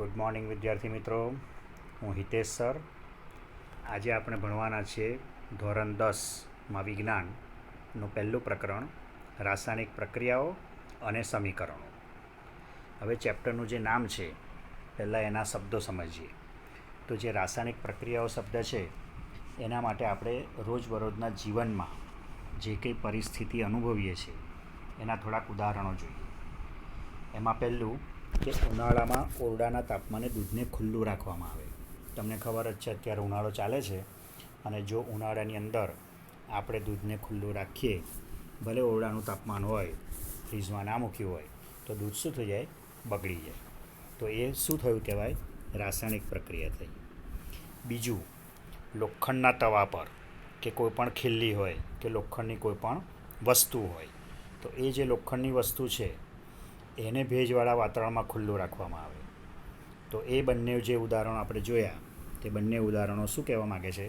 Good morning વિદ્યાર્થી મિત્રો, હું હિતેશ સર. આજે આપણે ભણવાના છીએ ધોરણ 10માં વિજ્ઞાનનું પહેલું પ્રકરણ રાસાયણિક પ્રક્રિયાઓ અને સમીકરણો. હવે ચેપ્ટરનું જે નામ છે પહેલાં એના શબ્દો સમજીએ. તો જે રાસાયણિક પ્રક્રિયાઓ શબ્દ છે એના માટે આપણે રોજબરોજના જીવનમાં જે કંઈ પરિસ્થિતિ અનુભવીએ છીએ એના થોડાક ઉદાહરણો જોઈએ. એમાં પહેલું કે ઉનાળામાં ઓરડાના તાપમાને દૂધને ખુલ્લું રાખવામાં આવે. તમને ખબર જ છે અત્યારે ઉનાળો ચાલે છે અને જો ઉનાળાની અંદર આપણે દૂધને ખુલ્લું રાખીએ, ભલે ઓરડાનું તાપમાન હોય, ફ્રીજમાં ના મૂક્યું હોય, તો દૂધ શું થઈ જાય? બગડી જાય. તો એ શું થયું કહેવાય? રાસાયણિક પ્રક્રિયા થઈ. બીજું, લોખંડના તવા પર કે કોઈ પણ ખીલ્લી હોય કે લોખંડની કોઈ પણ વસ્તુ હોય, તો એ જે લોખંડની વસ્તુ છે એને ભેજવાળા વાતાવરણમાં ખુલ્લું રાખવામાં આવે. તો એ બંને જે ઉદાહરણો આપણે જોયા તે બંને ઉદાહરણો શું કહેવા માગે છે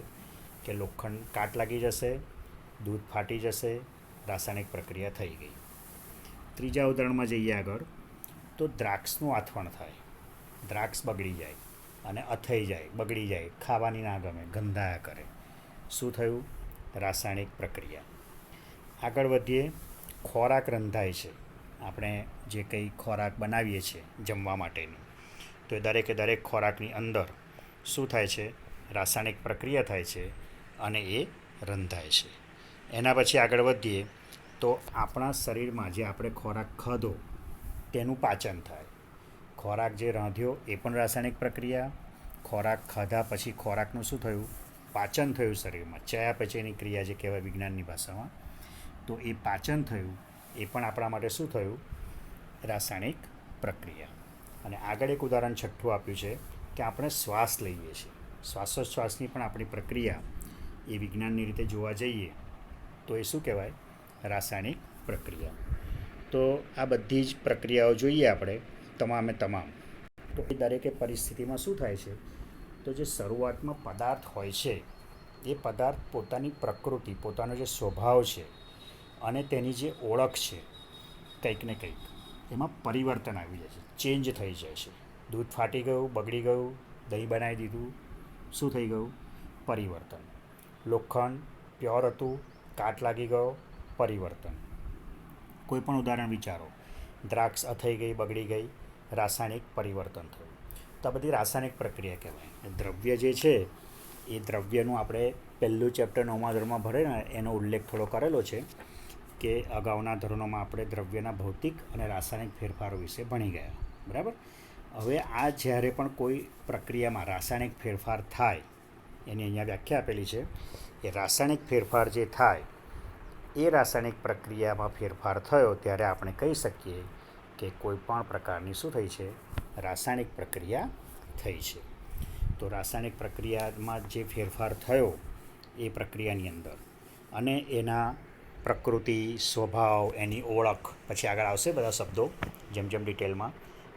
કે લોખંડ કાટ લાગી જશે, દૂધ ફાટી જશે, રાસાયણિક પ્રક્રિયા થઈ ગઈ. ત્રીજા ઉદાહરણમાં જઈએ આગળ, તો દ્રાક્ષનું આથવણ થાય, દ્રાક્ષ બગડી જાય અને અથઈ જાય, બગડી જાય, ખાવાની ના ગમે, ગંધાયા કરે. શું થયું? રાસાયણિક પ્રક્રિયા. આગળ વધીએ, ખોરાક રંધાય છે. આપણે જે કંઈ ખોરાક બનાવીએ છીએ જમવા માટેની, તો એ દરેકે દરેક ખોરાકની અંદર શું થાય છે? રાસાયણિક પ્રક્રિયા થાય છે અને એ રંધાય છે. એના પછી આગળ વધીએ તો આપણા શરીરમાં જે આપણે ખોરાક ખાધો તેનું પાચન થાય. ખોરાક જે રાંધ્યો એ પણ રાસાયણિક પ્રક્રિયા. ખોરાક ખાધા પછી ખોરાકનું શું થયું? પાચન થયું શરીરમાં, ચયાપચયની ક્રિયા જે કહેવાય વિજ્ઞાનની ભાષામાં. તો એ પાચન થયું, એ પણ આપણા માટે શું થયું? રાસાયણિક પ્રક્રિયા. અને આગળ એક ઉદાહરણ છઠ્ઠું આપ્યું છે કે આપણે શ્વાસ લઈએ છીએ. શ્વાસોચ્છ્વાસની પણ આપણી પ્રક્રિયા એ વિજ્ઞાનની રીતે જોવા જઈએ તો એ શું કહેવાય? રાસાયણિક પ્રક્રિયા. તો આ બધી જ પ્રક્રિયાઓ જોઈએ આપણે તમામે તમામ. તો એ દરેકે પરિસ્થિતિમાં શું થાય છે? તો જે શરૂઆતમાં પદાર્થ હોય છે એ પદાર્થ પોતાની પ્રકૃતિ, પોતાનો જે સ્વભાવ છે અને તેની જે ઓળખ છે કંઈક ને કંઈક, એમાં પરિવર્તન આવી જાય છે, ચેન્જ થઈ જાય છે. દૂધ ફાટી ગયું, બગડી ગયું, દહીં બનાવી દીધું, શું થઈ ગયું? પરિવર્તન. લોખંડ પ્યોર હતું, કાટ લાગી ગયો, પરિવર્તન. કોઈ પણ ઉદાહરણ વિચારો, દ્રાક્ષ અથઈ ગઈ, બગડી ગઈ, રાસાયણિક પરિવર્તન થયું. તો આ બધી રાસાયણિક પ્રક્રિયા કહેવાય. દ્રવ્ય જે છે એ દ્રવ્યનું આપણે પહેલું ચેપ્ટર 9મા ધોરણમાં ભણે ને એનો ઉલ્લેખ થોડો કરેલો છે કે અગાઉના ધોરણોમાં આપણે દ્રવ્યના ભૌતિક અને રાસાયણિક ફેરફારો વિશે ભણી ગયા. બરાબર? હવે આ જ્યારે પણ કોઈ પ્રક્રિયામાં રાસાયણિક ફેરફાર થાય એની અહીંયા વ્યાખ્યા આપેલી છે. એ રાસાયણિક ફેરફાર જે થાય એ રાસાયણિક પ્રક્રિયામાં ફેરફાર થયો ત્યારે આપણે કહી શકીએ કે કોઈ પણ પ્રકારની શું થઈ છે? રાસાયણિક પ્રક્રિયા થઈ છે. તો રાસાયણિક પ્રક્રિયામાં જે ફેરફાર થયો એ પ્રક્રિયાની અંદર અને એના પ્રકૃતિ, સ્વભાવ, એની ઓળખ, પછી આગળ આવશે બધા શબ્દો જેમ જેમ ડિટેલમાં.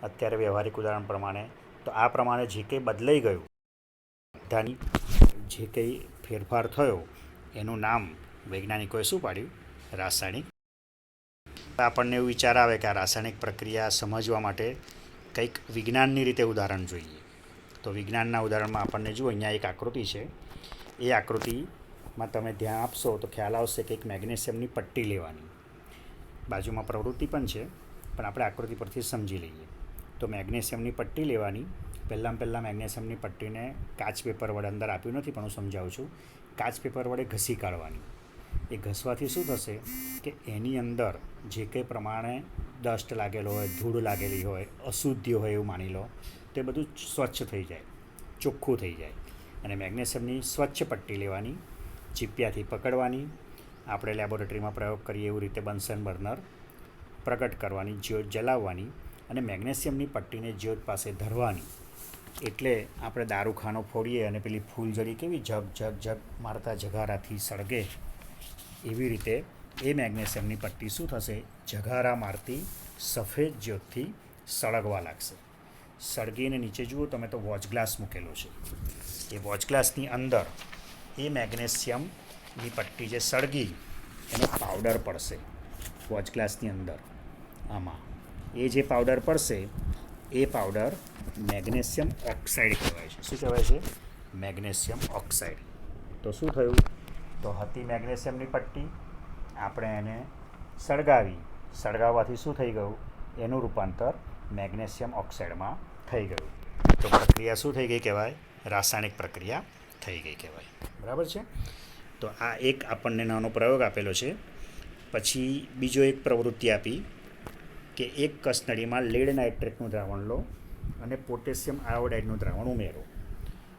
અત્યારે વ્યવહારિક ઉદાહરણ પ્રમાણે તો આ પ્રમાણે જે કંઈ બદલાઈ ગયું, બધાની જે કંઈ ફેરફાર થયો એનું નામ વૈજ્ઞાનિકોએ શું પાડ્યું? રાસાયણિક. આપણને એવું વિચાર આવે કે આ રાસાયણિક પ્રક્રિયા સમજવા માટે કંઈક વિજ્ઞાનની રીતે ઉદાહરણ જોઈએ. તો વિજ્ઞાનના ઉદાહરણમાં આપણને જુઓ, અહીંયા એક આકૃતિ છે. એ આકૃતિમાં તમે ધ્યાન આપશો તો ખ્યાલ આવશે કે એક મેગ્નેશિયમની પટ્ટી લેવાની. બાજુમાં પ્રવૃત્તિ પણ છે, પણ આપણે આકૃતિ પરથી સમજી લઈએ. તો મેગ્નેશિયમની પટ્ટી લેવાની. પહેલાં મેગ્નેશિયમની પટ્ટીને કાચ પેપર વડે, અંદર આપ્યું નથી પણ હું સમજાવું છું, કાચ પેપર વડે ઘસી કાઢવાની. એ ઘસવાથી શું થશે કે એની અંદર જે કંઈ પ્રમાણે ડસ્ટ લાગેલો હોય, ધૂળ લાગેલી હોય, અશુદ્ધિ હોય એવું માની લો, તે બધું સ્વચ્છ થઈ જાય, ચોખ્ખું થઈ જાય. અને મેગ્નેશિયમની સ્વચ્છ પટ્ટી લેવાની, ચીપિયાથી પકડવાની, આપણે લેબોરેટરીમાં પ્રયોગ કરીએ એવી રીતે બન્સન બર્નર પ્રગટ કરવાની, જ્યોત જલાવવાની અને મેગ્નેશિયમની પટ્ટીને જ્યોત પાસે ધરવાની. એટલે આપણે દારૂખાનો ફોડીએ અને પેલી ફૂલઝડી કેવી ઝગ ઝગ ઝગ મારતા જગારાથી સળગે, એવી રીતે એ મેગ્નેશિયમની પટ્ટી શું થશે? જગારા મારતી સફેદ જ્યોતથી સળગવા લાગશે. સળગીને નીચે જુઓ તમે તો વોચ ગ્લાસ મૂકેલો છે. એ વોચ ગ્લાસની અંદર એ મેગ્નેશિયમની પટ્ટી જે સળગી એનો પાવડર પડશે વોચ ગ્લાસની અંદર. આમાં એ જે પાવડર પડશે એ પાવડર મેગ્નેશિયમ ઓક્સાઇડ કહેવાય છે. શું કહેવાય છે? Magnesium oxide. તો શું થયું? તો હતી મેગ્નેશિયમની પટ્ટી, આપણે એને સળગાવવાથી શું થઈ ગયું? એનું રૂપાંતર મેગ્નેશિયમ ઓક્સાઇડમાં થઈ ગયું. તો પ્રક્રિયા શું થઈ ગઈ કહેવાય? રાસાયણિક પ્રક્રિયા થઈ ગઈ કહેવાય. બરાબર છે? તો આ એક આપણને નાનો પ્રયોગ આપેલો છે. પછી બીજો એક પ્રવૃત્તિ આપી કે એક કસનળીમાં લેડ નાઇટ્રેટનું દ્રાવણ લો અને પોટેશિયમ આયોડાઇડનું દ્રાવણ ઉમેરો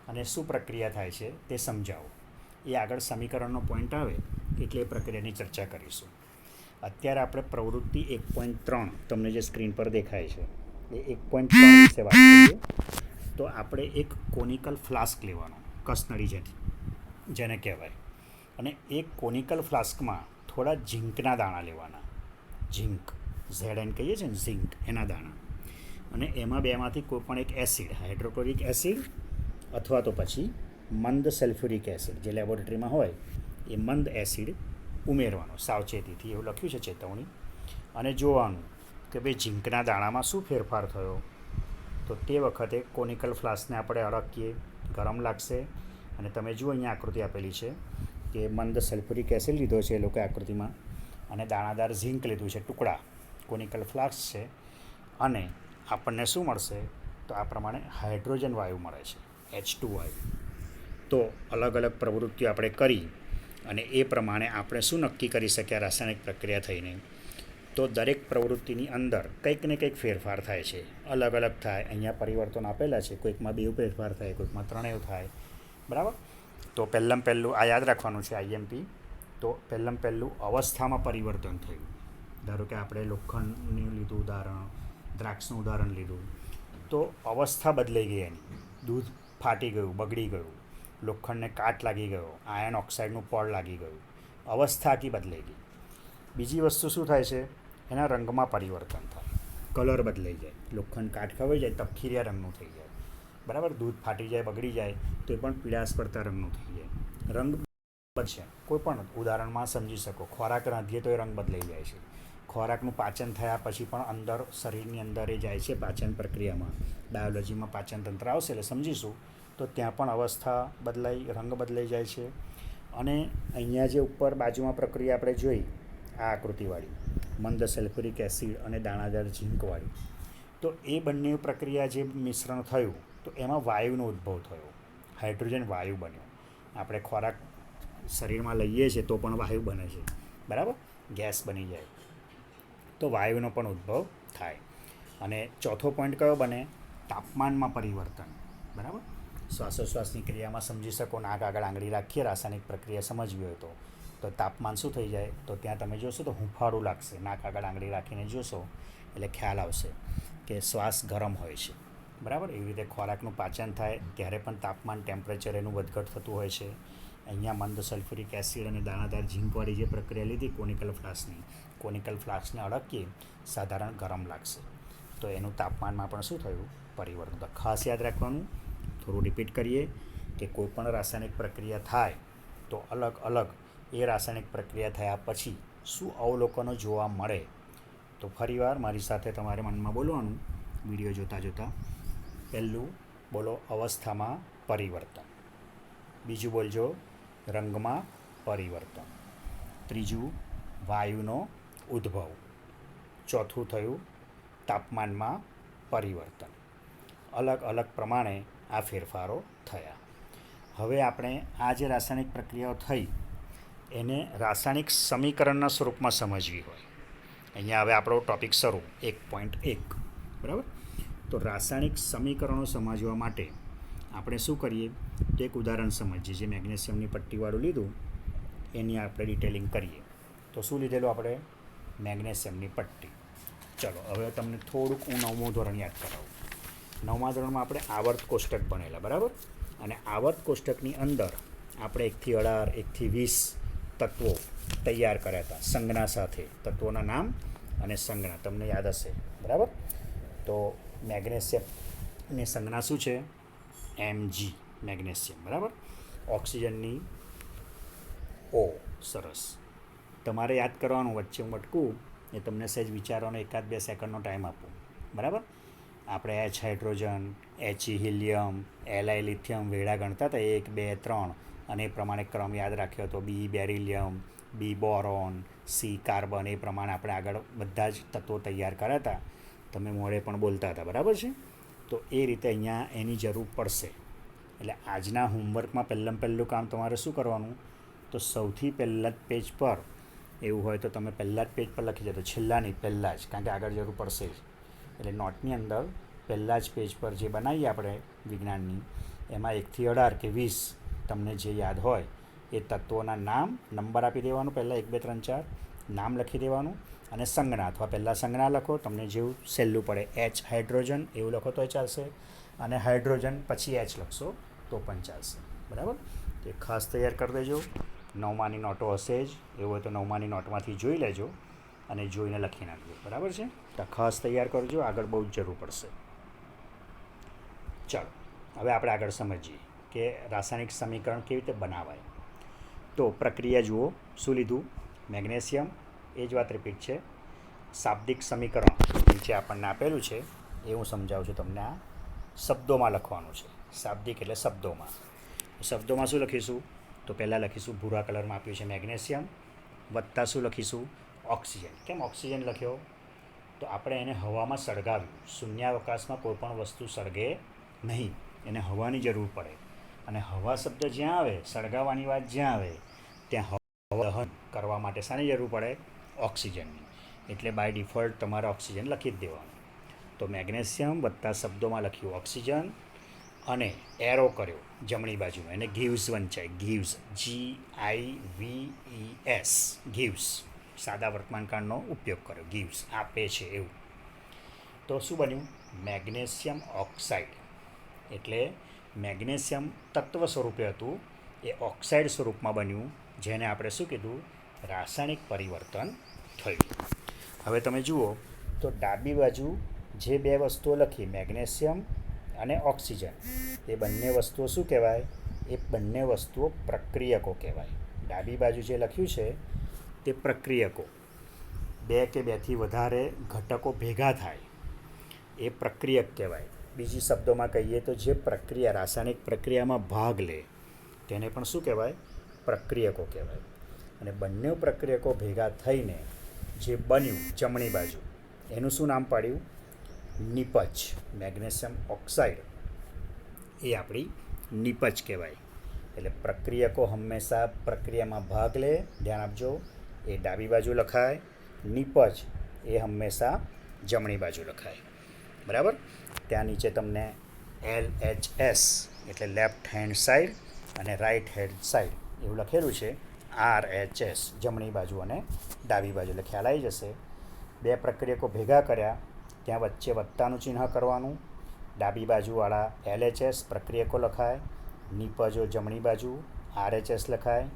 અને શું પ્રક્રિયા થાય છે તે સમજાવો. એ આગળ સમીકરણનો પોઈન્ટ આવે એટલે એ પ્રક્રિયાની ચર્ચા કરીશું. અત્યારે આપણે પ્રવૃત્તિ 1.3 તમને જે સ્ક્રીન પર દેખાય છે એ 1.3 વિશે વાત કરીએ. તો આપણે એક કોનિકલ ફ્લાસ્ક લેવાનો, કસનળી જેને કહેવાય, અને એક કોનિકલ ફ્લાસ્કમાં થોડા ઝીંકના દાણા લેવાના. ઝીંક, ZN કહીએ છીએ ને, ઝીંક, એના દાણા. અને એમાં બેમાંથી કોઈ પણ એક એસિડ, હાઇડ્રોક્લોરિક એસિડ અથવા તો પછી મંદ સલ્ફ્યુરિક એસિડ જે લેબોરેટરીમાં હોય એ મંદ એસિડ ઉમેરવાનો સાવચેતીથી. એવું લખ્યું છે ચેતવણી. અને જોવાનું કે ભાઈ ઝીંકના દાણામાં શું ફેરફાર થયો. તો તે વખતે કોનિકલ ફ્લાસ્કને આપણે અડકીએ, ગરમ લાગશે. અને તમે જુઓ અહીંયા આકૃતિ આપેલી છે કે મંદ સલ્ફ્યુરિક એસિડ લીધો છે એ લોકોએ આકૃતિમાં, અને દાણાદાર ઝીંક લીધું છે, ટુકડા. કોનિકલ ફ્લાસ્ક છે અને આપણને શું મળશે? તો આ પ્રમાણે હાઇડ્રોજન વાયુ મળે છે, H2 વાયુ. તો અલગ અલગ પ્રવૃત્તિઓ આપણે કરી અને એ પ્રમાણે આપણે શું નક્કી કરી શક્યા રાસાયણિક પ્રક્રિયા થઈને? તો દરેક પ્રવૃત્તિની અંદર કંઈક ને કંઈક ફેરફાર થાય છે, અલગ અલગ થાય. અહીંયા પરિવર્તન આપેલા છે, કોઈકમાં 2 ફેરફાર થાય, કોઈકમાં 3 થાય. બરાબર? તો પહેલું આ યાદ રાખવાનું છે, IMP. તો પહેલું અવસ્થામાં પરિવર્તન થયું. ધારો કે આપણે લોખંડનું લીધું ઉદાહરણ, દ્રાક્ષનું ઉદાહરણ લીધું, તો અવસ્થા બદલાઈ ગઈ એની. દૂધ ફાટી ગયું, બગડી ગયું, લોખંડને કાટ લાગી ગયો, આયર્ન ઓક્સાઇડનું પડ લાગી ગયું, અવસ્થા આખી બદલાઈ ગઈ. બીજી વસ્તુ શું થાય છે? એના રંગમાં પરિવર્તન થાય, કલર બદલાઈ જાય. લોખંડ કાટ ખવાઈ જાય, તપકીરિયા રંગનું થઈ જાય. બરાબર? દૂધ ફાટી જાય, બગડી જાય તો એ પણ પીળાશ પડતા રંગનું થઈ જાય. રંગ બદલશે. કોઈ પણ ઉદાહરણમાં સમજી શકો, ખોરાક રાંધીએ તો એ રંગ બદલાઈ જાય છે. ખોરાકનું પાચન થયા પછી પણ અંદર શરીરની અંદર એ જાય છે પાચન પ્રક્રિયામાં. બાયોલોજીમાં પાચન તંત્ર આવશે એટલે સમજીશું. તો ત્યાં પણ અવસ્થા બદલાઈ, રંગ બદલાઈ જાય છે. અને અહીંયા જે ઉપર બાજુમાં પ્રક્રિયા આપણે જોઈ, આ આકૃતિવાળી, મંદ સલ્ફ્યુરિક એસિડ અને દાણાદાર ઝીંકવાળી, તો એ બંને પ્રક્રિયા જે મિશ્રણ થયું તો એમાં વાયુનો ઉદ્ભવ થયો, હાઇડ્રોજન વાયુ બન્યો. આપણે ખોરાક શરીરમાં લઈએ છીએ તો પણ વાયુ બને છે. બરાબર? ગેસ બની જાય તો વાયુનો પણ ઉદ્ભવ થાય. અને ચોથો પોઈન્ટ કયો બને? તાપમાનમાં પરિવર્તન. બરાબર? શ્વાસોશ્વાસની ક્રિયામાં સમજી શકો, નાક આગળ આંગળી રાખીએ, રાસાયણિક પ્રક્રિયા સમજવી હોય તો તાપમાન શું થઈ જાય? તો ત્યાં તમે જોશો તો હુંફાળું લાગશે. નાક આગળ આંગળી રાખીને જોશો એટલે ખ્યાલ આવશે કે શ્વાસ ગરમ હોય છે. બરાબર? એવી રીતે ખોરાકનું પાચન થાય ત્યારે પણ તાપમાન, ટેમ્પરેચર એનું વધઘટ થતું હોય છે. અહીંયા મંદ સલ્ફ્યુરિક એસિડ અને દાણાદાર ઝીંકવાળી જે પ્રક્રિયા લીધી કોનિકલ ફ્લાસ્કને અડકીએ, સાધારણ ગરમ લાગશે. તો એનું તાપમાનમાં પણ શું થયું? પરિવર્તન. તો ખાસ યાદ રાખવાનું, થોડું રિપીટ કરીએ કે કોઈ પણ રાસાયણિક પ્રક્રિયા થાય તો અલગ અલગ એ રાસાયણિક પ્રક્રિયા થયા પછી શું અવલોકનો જોવા મળે. તો ફરીવાર મારી સાથે તમારે મનમાં બોલવાનું વિડીયો જોતાં. પહેલું બોલો, અવસ્થામાં પરિવર્તન. બીજું બોલજો, રંગમાં પરિવર્તન. ત્રીજું, વાયુનો ઉદ્ભવ. ચોથું થયું, તાપમાનમાં પરિવર્તન. અલગ અલગ પ્રમાણે આ ફેરફારો થયા. હવે આપણે આ જે રાસાયણિક પ્રક્રિયાઓ થઈ એને રાસાયણિક સમીકરણના સ્વરૂપમાં સમજવી હોય. અહીંયા હવે આપણો ટૉપિક શરૂ, 1.1. બરાબર? તો રાસાયણિક સમીકરણો સમજવા માટે આપણે શું કરીએ? તો એક ઉદાહરણ સમજીએ. જે મેગ્નેશિયમની પટ્ટીવાળું લીધું એની આપણે ડિટેલિંગ કરીએ. તો શું લીધેલું આપણે? મેગ્નેશિયમની પટ્ટી. ચલો હવે તમને થોડુંક હું 9મું ધોરણ યાદ કરાવું. 9મા ધોરણમાં આપણે આવર્ત કોષ્ટક ભણેલા. બરાબર? અને આવર્ત કોષ્ટકની અંદર આપણે 1 થી 18, 1 થી 20 તત્વો તૈયાર કર્યા હતા સંજ્ઞા સાથે. તત્વોના નામ અને સંજ્ઞા તમને યાદ હશે. બરાબર? તો મેગ્નેશિયમની સંજ્ઞા શું છે? Mg, magnesium. બરાબર? ઓક્સિજનની O. સરસ. તમારે યાદ કરવાનું, વચ્ચે હું અટકું એ તમને સહેજ વિચારવાનો 1-2 સેકન્ડનો ટાઈમ આપું. બરાબર? આપણે H hydrogen, HE helium, LI lithium વેળા ગણતા હતા 1, 2, 3 અને એ પ્રમાણે ક્રમ યાદ રાખ્યો હતો. બી બેરિલિયમ, બી બોરોન, સી કાર્બન, એ પ્રમાણે આપણે આગળ બધા જ તત્વો તૈયાર કર્યા હતા. તમે મોડે પણ બોલતા હતા, બરાબર છે. તો એ રીતે અહીંયા એની જરૂર પડશે. એટલે આજના હોમવર્કમાં પહેલું કામ તમારે શું કરવાનું, તો સૌથી પહેલાં જ પેજ પર એવું હોય તો તમે પહેલાં જ પેજ પર લખી દેજો, છેલ્લા નહીં, પહેલાં જ, કારણ કે આગળ જરૂર પડશે જ. એટલે નોટની અંદર પહેલાં જ પેજ પર જે બનાવીએ આપણે વિજ્ઞાનની, એમાં 1 થી 18 કે 20 તમને જે યાદ હોય એ તત્વોના નામ, નંબર આપી દેવાનું. પહેલાં 1, 2, 3, 4 નામ લખી દેવાનું અને સંજ્ઞા, અથવા પહેલાં સંજ્ઞા લખો, તમને જેવું સહેલું પડે. એચ હાઇડ્રોજન એવું લખો તોય ચાલશે, અને હાઇડ્રોજન પછી એચ લખશો તો પણ ચાલશે, બરાબર. તો ખાસ તૈયાર કરી દેજો. 9માની નોટો હશે જ, એવું હોય તો 9માની નોટમાંથી જોઈ લેજો અને જોઈને લખી નાખજો, બરાબર છે. તો ખાસ તૈયાર કરજો, આગળ બહુ જ જરૂર પડશે. ચાલો હવે આપણે આગળ સમજીએ કે રાસાયણિક સમીકરણ કેવી રીતે બનાવાય. તો પ્રક્રિયા જુઓ, શું લીધું, મેગ્નેશિયમ, એ જ વાત રિપીટ છે. શાબ્દિક સમીકરણ નીચે આપણને આપેલું છે, એ હું સમજાવું છું તમને. આ શબ્દોમાં લખવાનું છે. શાબ્દિક એટલે શબ્દોમાં. શબ્દોમાં શું લખીશું, તો પહેલાં લખીશું, ભૂરા કલરમાં આપ્યું છે મેગ્નેશિયમ, વત્તા શું લખીશું, ઓક્સિજન. કેમ ઓક્સિજન લખ્યો, તો આપણે એને હવામાં સળગાવ્યું. શૂન્યાવકાશમાં કોઈ પણ વસ્તુ સળગે નહીં, એને હવાની જરૂર પડે. અને હવા શબ્દ જ્યાં આવે, સળગાવવાની વાત જ્યાં આવે, ત્યાં હવા દહન કરવા માટે શાની જરૂર પડે, ઓક્સિજનની. એટલે બાય ડિફોલ્ટ તમારે ઓક્સિજન લખી જ દેવાનું. તો મેગ્નેશિયમ વત્તા શબ્દોમાં લખ્યું ઓક્સિજન, અને એરો કર્યો જમણી બાજુનો, એને ગીવ્સ વંચાય, ગીવ્સ, GIVES, ગીવ્સ. સાદા વર્તમાનકાળનો ઉપયોગ કર્યો, ગીવ્સ, આપે છે એવું. તો શું બન્યું, મેગ્નેશિયમ ઓક્સાઇડ. એટલે મેગ્નેશિયમ તત્વ સ્વરૂપે હતું, એ ઓક્સાઇડ સ્વરૂપમાં બન્યું, જેને આપણે શું કીધું, રાસાયણિક પરિવર્તન થયું. હવે તમે જુઓ તો ડાબી બાજુ જે બે વસ્તુઓ લખી, મેગ્નેશિયમ અને ઓક્સિજન, એ બંને વસ્તુઓ શું કહેવાય, એ બંને વસ્તુઓ પ્રક્રિયકો કહેવાય. ડાબી બાજુ જે લખ્યું છે તે પ્રક્રિયકો, 2 કે 2થી વધારે ઘટકો ભેગા થાય એ પ્રક્રિયક કહેવાય. બીજી શબ્દોમાં કહીએ તો જે પ્રક્રિયા, રાસાયણિક પ્રક્રિયામાં ભાગ લે તેને પણ શું કહેવાય, પ્રક્રિયકો કહેવાય. અને બંને પ્રક્રિયકો ભેગા થઈને જે બન્યું જમણી બાજુ, એનું શું નામ પાડ્યું, નિપજ. મેગ્નેશિયમ ઓક્સાઇડ એ આપણી નિપજ કહેવાય. એટલે પ્રક્રિયકો હંમેશા પ્રક્રિયામાં ભાગ લે, ધ્યાન આપજો, એ ડાબી બાજુ લખાય. નિપજ એ હંમેશા જમણી બાજુ લખાય, બરાબર. ત્યાં નીચે તમને LHS એટલે લેફ્ટ હેન્ડ સાઈડ અને રાઈટ હેન્ડ સાઈડ એવું લખેલું છે. RHS જમણી બાજુ અને ડાબી બાજુ, એટલે ખ્યાલ આવી જશે. 2 પ્રક્રિયકો ભેગા કર્યા, ત્યાં વચ્ચે વત્તાનું ચિહ્ન કરવાનું. ડાબી બાજુવાળા LHS પ્રક્રિયકો લખાય, નિપજો જમણી બાજુ RHS લખાય.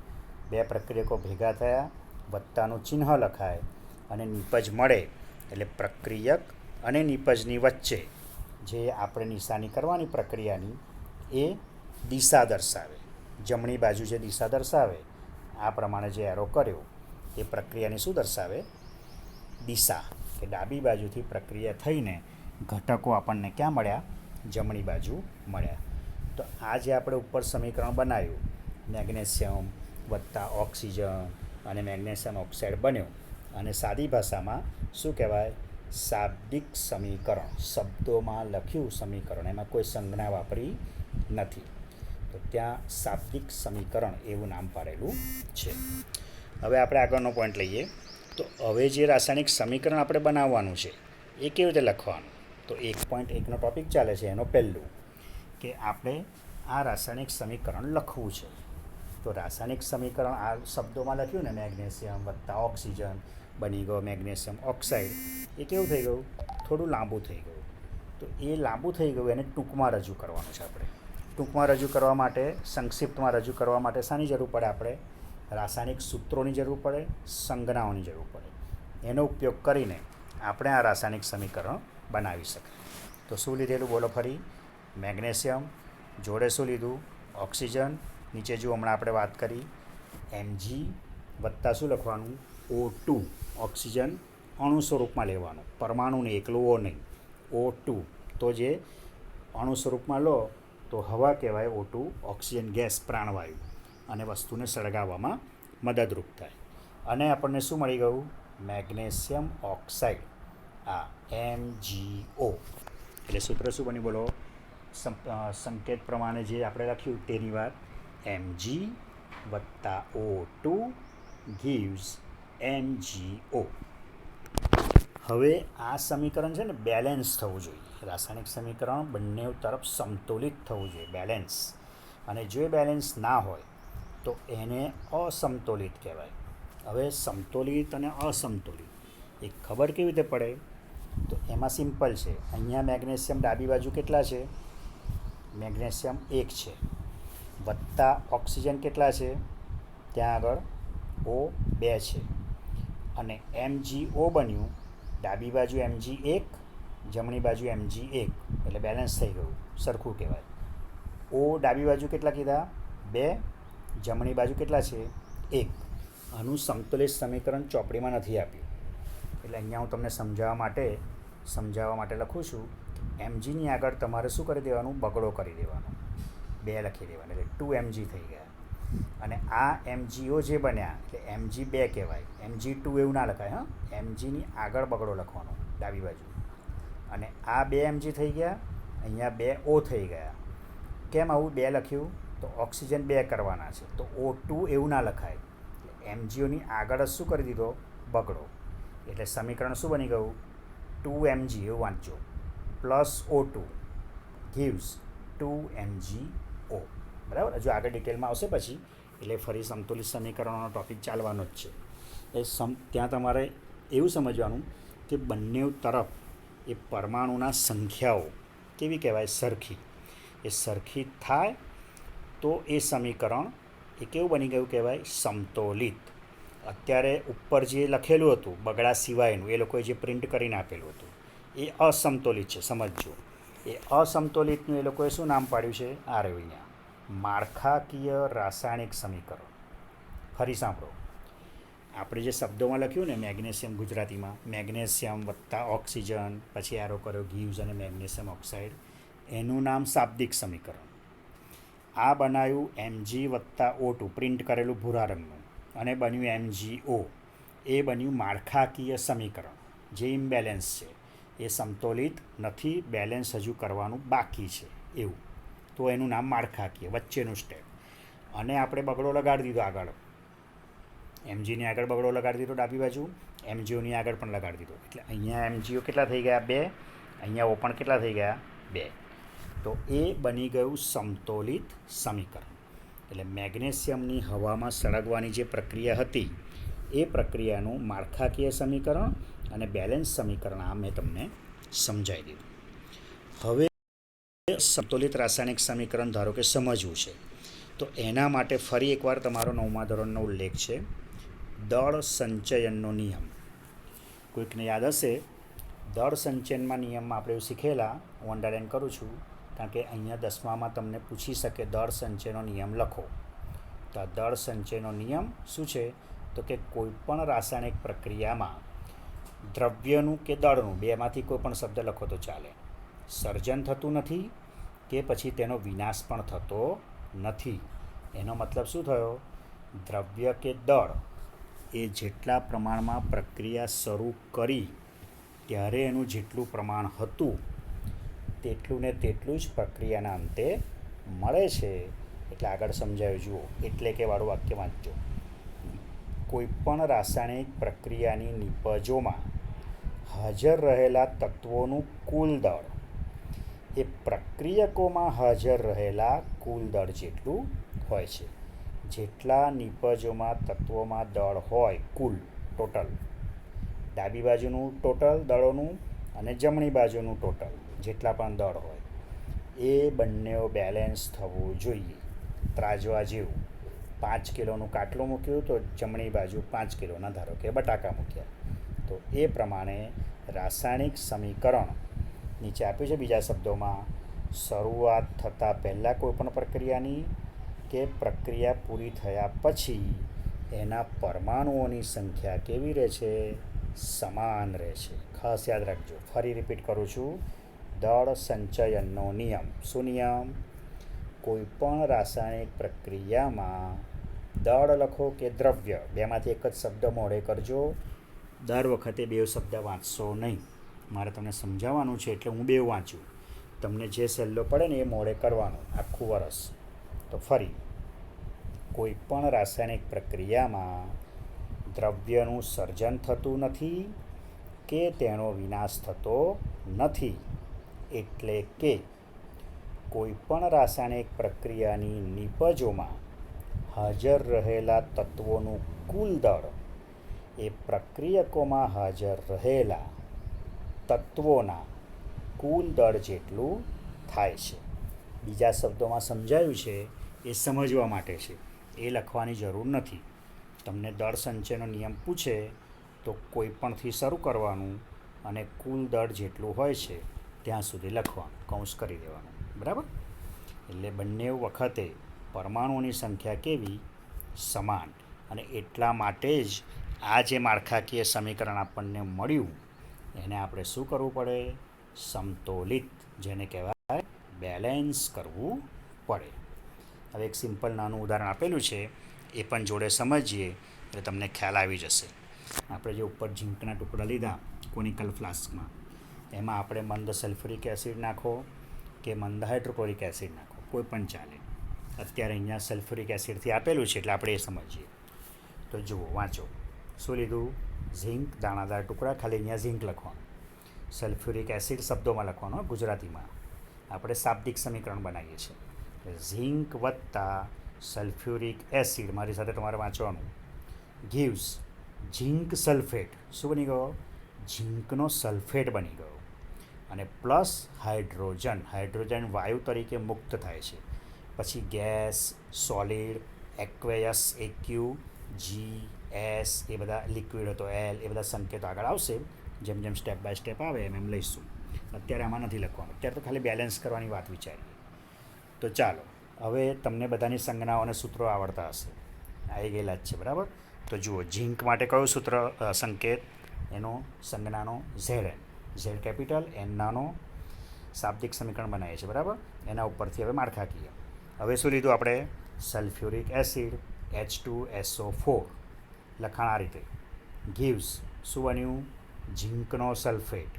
2 પ્રક્રિયકો ભેગા થયા, વત્તાનું ચિહ્ન લખાય, અને નિપજ મળે એટલે પ્રક્રિયક અને નિપજની વચ્ચે જે આપણે નિશાની કરવાની પ્રક્રિયાની, એ દિશા દર્શાવે. જમણી બાજુ જે દિશા દર્શાવે, આ પ્રમાણે જે એરો કર્યો એ પ્રક્રિયાની શું દર્શાવે, દિશા. કે ડાબી બાજુથી પ્રક્રિયા થઈને ઘટકો આપણને ક્યાં મળ્યા, જમણી બાજુ મળ્યા. તો આ જે આપણે ઉપર સમીકરણ બનાવ્યું, મેગ્નેશિયમ વત્તા ઓક્સિજન અને મેગ્નેશિયમ ઓક્સાઇડ બન્યો, અને સાદી ભાષામાં શું કહેવાય, શાબ્દિક સમીકરણ. શબ્દોમાં લખ્યું સમીકરણ, એમાં કોઈ સંજ્ઞા વાપરી નથી, તો ત્યાં શાબ્દિક સમીકરણ એવું નામ પાડેલું છે. હવે આપણે આગળનો પોઈન્ટ લઈએ. તો હવે જે રાસાયણિક સમીકરણ આપણે બનાવવાનું છે એ કેવી રીતે લખવાનું, તો 1.1નો ટૉપિક ચાલે છે, એનો પહેલું કે આપણે આ રાસાયણિક સમીકરણ લખવું છે. તો રાસાયણિક સમીકરણ આ શબ્દોમાં લખ્યું ને, મેગ્નેશિયમ વત્તા ઓક્સિજન બની ગયો મેગ્નેશિયમ ઓક્સાઇડ. એ કેવું થઈ ગયું, થોડું લાંબુ થઈ ગયું. તો એ લાંબુ થઈ ગયું, એને ટૂંકમાં રજૂ કરવાનું છે આપણે. ટૂંકમાં રજૂ કરવા માટે, સંક્ષિપ્તમાં રજૂ કરવા માટે શાની જરૂર પડે, આપણે રાસાયણિક સૂત્રોની જરૂર પડે, સંજ્ઞાઓની જરૂર પડે. એનો ઉપયોગ કરીને આપણે આ રાસાયણિક સમીકરણ બનાવી શકીએ. તો શું લીધેલું બોલો ફરી, મેગ્નેશિયમ જોડે શું લીધું, ઓક્સિજન. નીચે જો હમણાં આપણે વાત કરી, Mg વત્તા શું લખવાનું, O2. ઓક્સિજન અણુ સ્વરૂપમાં લેવાનું, પરમાણુને એકલું O નહીં, O2 તો જે અણુ સ્વરૂપમાં લો તો હવા કહેવાય O2, ઓક્સિજન ગેસ પ્રાણવાયુ, અને વસ્તુને સળગાવવામાં મદદરૂપ થાય. અને આપણને શું મળી ગયું? મેગ્નેશિયમ ઓક્સાઇડ, આ MgO. એટલે સૂત્ર શું બન્યું બોલો? સંકેત પ્રમાણે જે આપણે લખ્યું તેની વાત, Mg વત્તા O2 gives MgO. હવે આ સમીકરણ છે ને બેલેન્સ થવું જોઈએ. રાસાયણિક સમીકરણ બંને તરફ સમતોલિત થવું જોઈએ, બેલેન્સ. અને જો એ બેલેન્સ ના હોય તો એને અસમતોલિત કહેવાય. હવે સમતોલિત અને અસમતોલિત એ ખબર કેવી રીતે પડે? તો એમાં સિમ્પલ છે. અહીંયા મેગ્નેશિયમ ડાબી બાજુ કેટલા છે? મેગ્નેશિયમ 1 છે, વત્તા ઓક્સિજન કેટલા છે? ત્યાં આગળ O2 છે. અને MgO બન્યું, ડાબી બાજુ Mg1, જમણી બાજુ Mg1, એટલે બેલેન્સ થઈ ગયું, સરખું કહેવાય. O ડાબી બાજુ કેટલા કીધા? 2, જમણી બાજુ કેટલા છે? 1. આનું સમતોલિત સમીકરણ ચોપડીમાં નથી આપ્યું, એટલે અહીંયા હું તમને સમજાવવા માટે લખું છું. Mgની આગળ તમારે શું કરી દેવાનું? બગડો કરી દેવાનો, 2 લખી દેવાનું, એટલે 2Mg થઈ ગયા. અને આ MgO જે બન્યા એટલે Mg2 કહેવાય. Mg2 એવું ના લખાય, હા. Mgની આગળ બગડો લખવાનો ડાબી બાજુ. અને આ 2Mg થઈ ગયા, અહીંયા 2O થઈ ગયા. કેમ આવું 2 લખ્યું? તો ઓક્સિજન 2 કરવાના છે, તો O2 એવું ના લખાય. એટલે MgOની આગળ જ શું કરી દીધો? બગડો. એટલે સમીકરણ શું બની ગયું? 2Mg, એવું વાંચજો, પ્લસ O2 gives 2MgO. બરાબર? હજુ આગળ ડિટેલમાં આવશે પછી, એટલે ફરી સમતોલિત સમીકરણોનો ટૉપિક ચાલવાનો જ છે. ત્યાં તમારે એવું સમજવાનું કે બંને તરફ એ પરમાણુના સંખ્યાઓ કેવી કહેવાય? સરખી. એ સરખી થાય તો એ સમીકરણ એ કેવું બની ગયું કહેવાય? સમતોલિત. અત્યારે ઉપર જે લખેલું હતું બગડા સિવાયનું, એ લોકોએ જે પ્રિન્ટ કરીને આપેલું હતું, એ અસમતોલિત છે, સમજજો. એ અસમતોલિતનું એ લોકોએ શું નામ પાડ્યું છે? આ રહ્યું અહીંયા, માળખાકીય રાસાયણિક સમીકરણ. ફરી સાંભળો, આપણે જે શબ્દોમાં લખ્યું ને મેગ્નેશિયમ, ગુજરાતીમાં મેગ્નેશિયમ વત્તા ઓક્સિજન, પછી એરો કર્યો ગીવ્સ અને મેગ્નેશિયમ ઓક્સાઇડ, એનું નામ શાબ્દિક સમીકરણ. આ બનાવ્યું Mg વત્તા O2, પ્રિન્ટ કરેલું ભૂરા રંગનું, અને બન્યું MgO. એ બન્યું માળખાકીય સમીકરણ, જે ઇમ્બેલેન્સ છે. એ સમતોલિત નથી, બેલેન્સ હજુ કરવાનું બાકી છે એવું. તો એનું નામ માળખાકીય, વચ્ચેનું સ્ટેપ. અને આપણે બગડો લગાડી દીધો આગળ, Mgની આગળ બગડો લગાડી દીધો ડાબી બાજુ, MgOની આગળ પણ લગાડી દીધો. એટલે અહીંયા MgO કેટલા થઈ ગયા? 2. અહીંયા O પણ કેટલા થઈ ગયા? 2. તો એ બની ગયું સમતોલિત સમીકરણ. એટલે મેગ્નેશિયમની હવામાં સળગવાની જે પ્રક્રિયા હતી એ પ્રક્રિયાનું માળખાકીય સમીકરણ અને બેલેન્સ સમીકરણ આ મેં તમને સમજાવી દીધું. હવે સમતોલિત રાસાયણિક સમીકરણ ધારો કે સમજવું છે, તો એના માટે ફરી એકવાર તમારો 9મા ધોરણનો ઉલ્લેખ છે, દળ સંચયનનો નિયમ. કોઈકને યાદ હશે, દળ સંચયનમાં નિયમમાં આપણે એવું શીખેલા, હું અંડરલાઈન કરું છું કારણ કે અહીંયા 10મામાં તમને પૂછી શકે દળ સંચયનો નિયમ લખો. તો આ દળ સંચયનો નિયમ શું છે? તો કે કોઈપણ રાસાયણિક પ્રક્રિયામાં દ્રવ્યનું કે દળનું, બેમાંથી કોઈ પણ શબ્દ લખો તો ચાલે, સર્જન થતું નથી કે પછી તેનો વિનાશ પણ થતો નથી. એનો મતલબ શું થયો? દ્રવ્ય કે દળ એ જેટલા પ્રમાણમાં પ્રક્રિયા શરૂ કરી ત્યારે એનું જેટલું પ્રમાણ હતું તેટલું ને તેટલું જ પ્રક્રિયાના અંતે મળે છે. એટલે આગળ સમજાવ્યું, જુઓ. એટલે કે વાળું વાક્ય વાંચજો. કોઈપણ રાસાયણિક પ્રક્રિયાની નિપજોમાં હાજર રહેલા તત્વોનું કુલ દળ એ પ્રક્રિયકોમાં હાજર રહેલા કુલ દળ જેટલું હોય છે. જેટલા નિપજોમાં તત્વોમાં દળ હોય, કુલ ટોટલ, ડાબી બાજુનું ટોટલ દળોનું અને જમણી બાજુનું ટોટલ જેટલા પણ દળ હોય, એ બંને બેલેન્સ થવું જોઈએ. ત્રાજવા જેવું, 5 કિલોનું કાટલું મૂક્યું તો જમણી બાજુ 5 કિલોના ધારો કે બટાકા મૂક્યા. તો એ પ્રમાણે રાસાયણિક સમીકરણ નીચે આપ્યું છે. બીજા શબ્દોમાં, શરૂઆત થતાં પહેલાં કોઈપણ પ્રક્રિયાની કે પ્રક્રિયા પૂરી થયા પછી એના પરમાણુઓની સંખ્યા કેવી રહે છે? સમાન રહે છે. ખાસ યાદ રાખજો. ફરી રિપીટ કરું છું, દળ સંચયનનો નિયમ. શું નિયમ? કોઈ પણ રાસાયણિક પ્રક્રિયામાં દળ લખો કે દ્રવ્ય, બેમાંથી એક જ શબ્દ મોઢે કરજો. દર વખતે બે શબ્દ વાંચશો નહીં. મારે તમને સમજાવવાનું છે એટલે હું બે વાંચું. તમને જે સહેલો પડે ને એ મોઢે કરવાનું આખું વરસ. તો ફરી, કોઈ પણ રાસાયણિક પ્રક્રિયામાં દ્રવ્યનું સર્જન થતું નથી કે તેનો વિનાશ થતો નથી. એટલે કે કોઈ પણ રાસાયણિક પ્રક્રિયાની નિપજોમાં હાજર રહેલા તત્વોનું કુલ દળ એ પ્રક્રિયકોમાં હાજર રહેલા તત્વોના કુલ દળ જેટલું થાય છે. બીજા શબ્દોમાં સમજાયું છે એ સમજવા માટે છે, એ લખવાની જરૂર નથી. તમને દળ સંચયનો નિયમ પૂછે તો કોઈ પણથી શરૂ કરવાનું અને કુલ દળ જેટલું હોય છે ત્યાં સુધી લખવાનું, કૌંસ કરી દેવાનું. બરાબર? એટલે બંને વખતે પરમાણુઓની સંખ્યા કેવી? સમાન. અને એટલા માટે જ આ જે માળખાકીય સમીકરણ આપણને મળ્યું એને આપણે શું કરવું પડે? સમતોલિત, જેને કહેવાય બેલેન્સ કરવું પડે. હવે એક સિમ્પલ નાનું ઉદાહરણ આપેલું છે, એ પણ જોડે સમજીએ એટલે તમને ખ્યાલ આવી જશે. આપણે જે ઉપર ઝીંકના ટુકડા લીધા કોનિકલ ફ્લાસ્કમાં, એમાં આપણે મંદ સલ્ફ્યુરિક એસિડ નાખો કે મંદ હાઇડ્રોક્લોરિક એસિડ નાખો, કોઈ પણ ચાલે. અત્યારે અહીંયા સલ્ફ્યુરિક એસિડથી આપેલું છે એટલે આપણે એ સમજીએ. તો જુઓ, વાંચો. શું લીધું? ઝીંક, દાણાદાર ટુકડા, ખાલી અહીંયા ઝીંક લખવાનું. સલ્ફ્યુરિક એસિડ શબ્દોમાં લખવાનો, ગુજરાતીમાં. આપણે શાબ્દિક સમીકરણ બનાવીએ છીએ. ઝીંક વત્તા સલ્ફ્યુરિક એસિડ, મારી સાથે તમારે વાંચવાનું, ગીવ્સ ઝીંક સલ્ફેટ. શું બની ગયો? ઝીંકનો સલ્ફેટ બની ગયો. અને પ્લસ હાઇડ્રોજન, હાઇડ્રોજન વાયુ તરીકે મુક્ત થાય છે. પછી ગેસ, સોલિડ, એક્વેયસ, એક્યુ, જી, એસ, એ બધા લિક્વિડ હતો એલ, એ બધા સંકેતો આગળ આવશે. જેમ જેમ સ્ટેપ બાય સ્ટેપ આવે એમ લઈશું. અત્યારે આમાં નથી લખવાનું, અત્યારે તો ખાલી બેલેન્સ કરવાની વાત વિચારીએ. તો ચાલો, હવે તમને બધાની સંજ્ઞાઓ અને સૂત્રો આવડતા હશે, આવી ગયેલા જ છે. બરાબર? તો જુઓ, ઝીંક માટે કયું સૂત્ર, સંકેત? એનો સંજ્ઞાનો Z N, Z capital, N નાનો. શાબ્દિક સમીકરણ બનાવીએ છીએ. બરાબર? એના ઉપરથી હવે માળખાકીય. હવે શું લીધું આપણે? સલ્ફ્યુરિક એસિડ H2SO4 લખાણ આ રીતે. ગીવ્સ શું બન્યું? ઝીંકનો સલ્ફેટ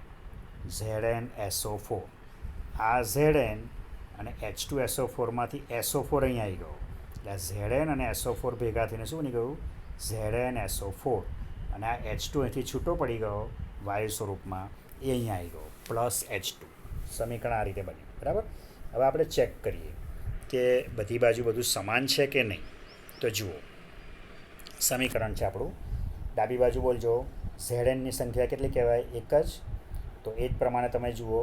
ZnSO4. આ Zn અને H2SO4માંથી SO4 અહીંયા આવી ગયો, એટલે Zn અને SO4 ભેગા થઈને શું બની ગયું? ZnSO4. અને આ H2 અહીંથી છૂટો પડી ગયો વાયુ સ્વરૂપમાં, એ અહીંયા આવી ગયો, પ્લસ H2. સમીકરણ આ રીતે બન્યું. બરાબર? હવે આપણે ચેક કરીએ કે બધી બાજુ બધું સમાન છે કે નહીં. તો જુઓ, સમીકરણ છે આપણું. ડાબી બાજુ બોલજો, Znની સંખ્યા કેટલી કહેવાય? એક જ. તો એ જ પ્રમાણે તમે જુઓ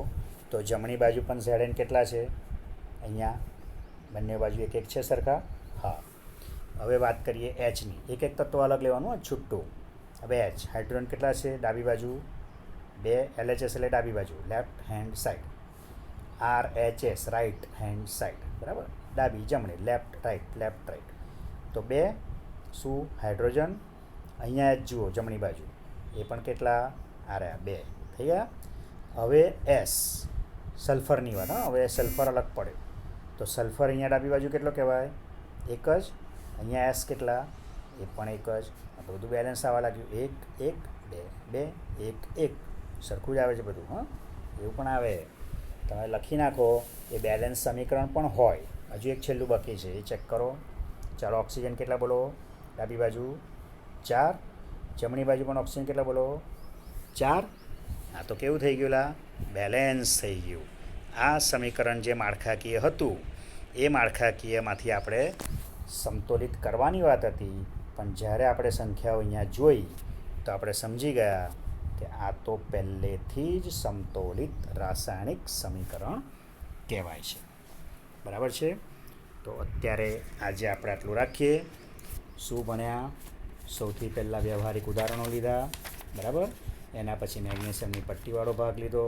તો જમણી બાજુ પણ Zn કેટલા છે? અહીંયા બંને બાજુ એક એક છે સરખા? હા. હવે વાત કરીએ Hની. એક એક તત્વ અલગ લેવાનું, છૂટું. હવે H, હાઇડ્રોજન કેટલા છે ડાબી બાજુ? 2. LHS એટલે ડાબી બાજુ, left hand side. RHS, right hand side. બરાબર? ડાબી જમણી, લેફ્ટ રાઈટ, લેફ્ટ રાઈટ. તો 2 શું? હાઇડ્રોજન. અહીંયા જ જુઓ જમણી બાજુ, એ પણ કેટલા? આ રહ્યા 2. થઈ ગયા? હવે S, સલ્ફરની વાત. હા, હવે સલ્ફર અલગ પડે. તો સલ્ફર અહીંયા ડાબી બાજુ કેટલો કહેવાય? એક જ. અહીંયા S કેટલા? એ પણ એક જ. આપણે બધું બેલેન્સ આવવા લાગ્યું. 1 1 2 2 1 1, સરખું જ આવે છે બધું. હા, એવું પણ આવે. તમે લખી નાખો, એ બેલેન્સ સમીકરણ પણ હોય. હજુ એક છેલ્લું બાકી છે, એ ચેક કરો. ચાલો, ઓક્સિજન કેટલા બોલો? ડાબી બાજુ 4. જમણી બાજુ પણ ઓક્સિજન કેટલા બોલો? 4. આ તો કેવું થઈ ગયું? લા, બેલેન્સ થઈ ગયું. આ સમીકરણ જે માળખાકીય હતું એ માળખાકીયમાંથી આપણે સમતોલિત કરવાની વાત હતી, પણ જ્યારે આપણે સંખ્યાઓ અહીંયા જોઈ તો આપણે સમજી ગયા કે આ તો પહેલેથી જ સમતોલિત રાસાયણિક સમીકરણ કહેવાય છે. બરાબર છે? તો અત્યારે આજે આપણે આટલું રાખીએ. શું ભણ્યા? સૌથી પહેલાં વ્યવહારિક ઉદાહરણો લીધા. બરાબર? એના પછી મેગ્નેશિયમની પટ્ટીવાળો ભાગ લીધો.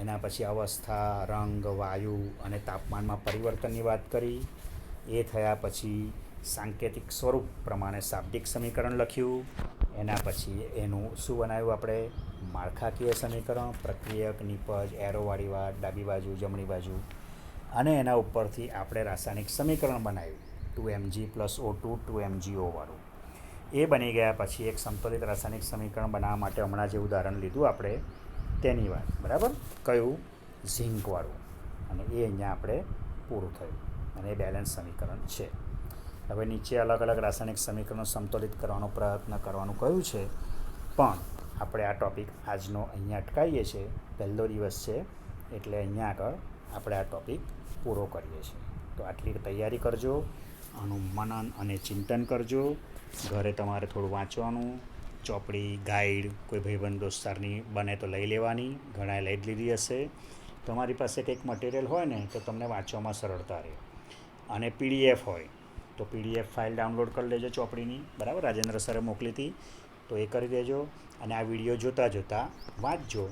એના પછી અવસ્થા, રંગ, વાયુ અને તાપમાનમાં પરિવર્તનની વાત કરી. એ થયા પછી સાંકેતિક સ્વરૂપ પ્રમાણે શાબ્દિક સમીકરણ લખ્યું. એના પછી એનું શું બનાવ્યું આપણે? માળખાકીય સમીકરણ, પ્રક્રિયક, નિપજ, એરોવાળી વાત, ડાબી બાજુ, જમણી બાજુ, અને એના ઉપરથી આપણે રાસાયણિક સમીકરણ બનાવ્યું 2Mg + O2 2MgO વાળું. એ બની ગયા પછી એક સંતુલિત રાસાયણિક સમીકરણ બનાવવા માટે હમણાં જે ઉદાહરણ લીધું આપણે તેની વાત, બરાબર, કયું, ઝીંકવાળું, અને એ અહીંયા આપણે પૂરું થયું અને એ બેલેન્સ સમીકરણ છે. હવે નીચે અલગ અલગ રાસાયણિક સમીકરણો સંતુલિત કરવાનો પ્રયત્ન કરવાનું કહ્યું છે, પણ આપણે આ ટૉપિક આજનો અહીંયા અટકાવીએ છીએ. પહેલો દિવસ છે એટલે અહીંયા આગળ આપણે આ ટૉપિક પૂરો કરીએ છીએ. તો આટલી તૈયારી કરજો, આનું મનન અને ચિંતન કરજો. ઘરે તમારે થોડું વાંચવાનું, ચોપડી, ગાઈડ કોઈ ભાઈબંધ દોસ્તારની બને તો લઈ લેવાની, ઘણાએ લઈ જ લીધી હશે. તમારી પાસે કંઈક મટિરિયલ હોય ને તો તમને વાંચવામાં સરળતા રહે. અને PDF હોય તો PDF ફાઇલ ડાઉનલોડ કરી લેજો ચોપડીની, બરાબર, રાજેન્દ્ર સરે મોકલી હતી તો એ કરી દેજો. અને આ વિડીયો જોતાં વાંચજો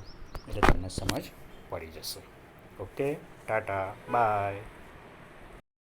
એટલે તમને સમજ પડી જશે. Okay, tata, by.